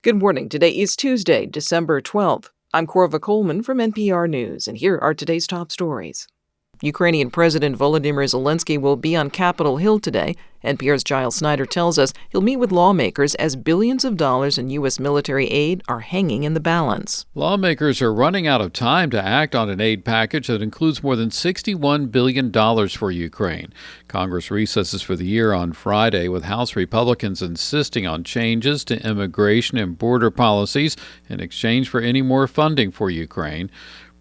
Good morning. Today is Tuesday, December 12th. I'm Corva Coleman from NPR News, and here are today's top stories. Ukrainian President Volodymyr Zelenskyy will be on Capitol Hill today. NPR's Giles Snyder tells us he'll meet with lawmakers as billions of dollars in U.S. military aid are hanging in the balance. Lawmakers are running out of time to act on an aid package that includes more than $61 billion for Ukraine. Congress recesses for the year on Friday, with House Republicans insisting on changes to immigration and border policies in exchange for any more funding for Ukraine.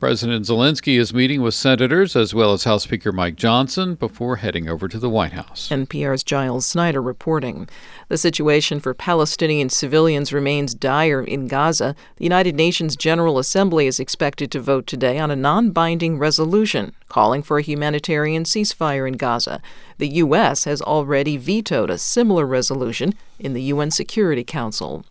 President Zelenskyy is meeting with senators as well as House Speaker Mike Johnson before heading over to the White House. NPR's Giles Snyder reporting. The situation for Palestinian civilians remains dire in Gaza. The United Nations General Assembly is expected to vote today on a non-binding resolution calling for a humanitarian ceasefire in Gaza. The U.S. has already vetoed a similar resolution in the UN Security Council.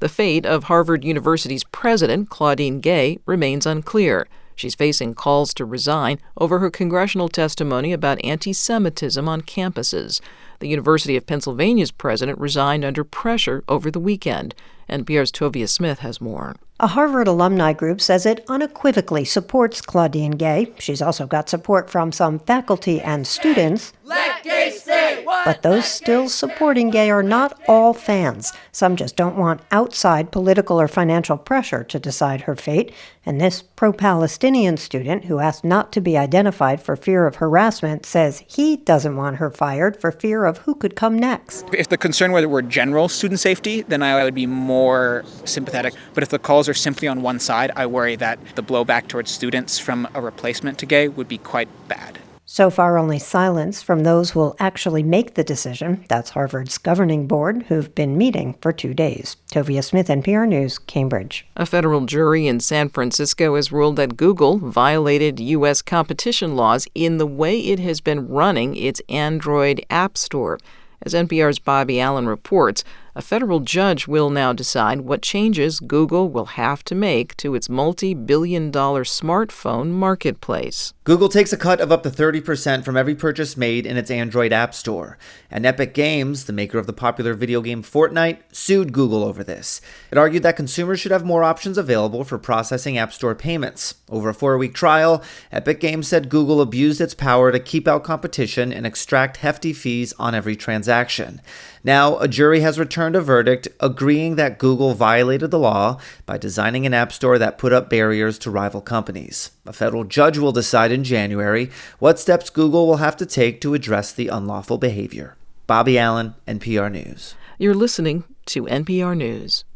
The fate of Harvard University's president, Claudine Gay, remains unclear. She's facing calls to resign over her congressional testimony about anti-Semitism on campuses. The University of Pennsylvania's president resigned under pressure over the weekend. NPR's Tovia Smith has more. A Harvard alumni group says it unequivocally supports Claudine Gay. She's also got support from some faculty and students. Let Gay stay! But those still supporting Gay are not all fans. Some just don't want outside political or financial pressure to decide her fate. And this pro-Palestinian student, who asked not to be identified for fear of harassment, says he doesn't want her fired for fear of who could come next. If the concern were general student safety, then I would be more sympathetic. But if the calls are simply on one side, I worry that the blowback towards students from a replacement to Gay would be quite bad. So far, only silence from those who will actually make the decision. That's Harvard's governing board, who've been meeting for 2 days. Tovia Smith, NPR News, Cambridge. A federal jury in San Francisco has ruled that Google violated U.S. competition laws in the way it has been running its Android App Store. As NPR's Bobby Allen reports, a federal judge will now decide what changes Google will have to make to its multi-billion-dollar smartphone marketplace. Google takes a cut of up to 30% from every purchase made in its Android App Store. And Epic Games, the maker of the popular video game Fortnite, sued Google over this. It argued that consumers should have more options available for processing App Store payments. Over a 4-week trial, Epic Games said Google abused its power to keep out competition and extract hefty fees on every transaction. Now, a jury has returned a verdict agreeing that Google violated the law by designing an app store that put up barriers to rival companies. A federal judge will decide in January what steps Google will have to take to address the unlawful behavior. Bobby Allen, NPR News. You're listening to NPR News.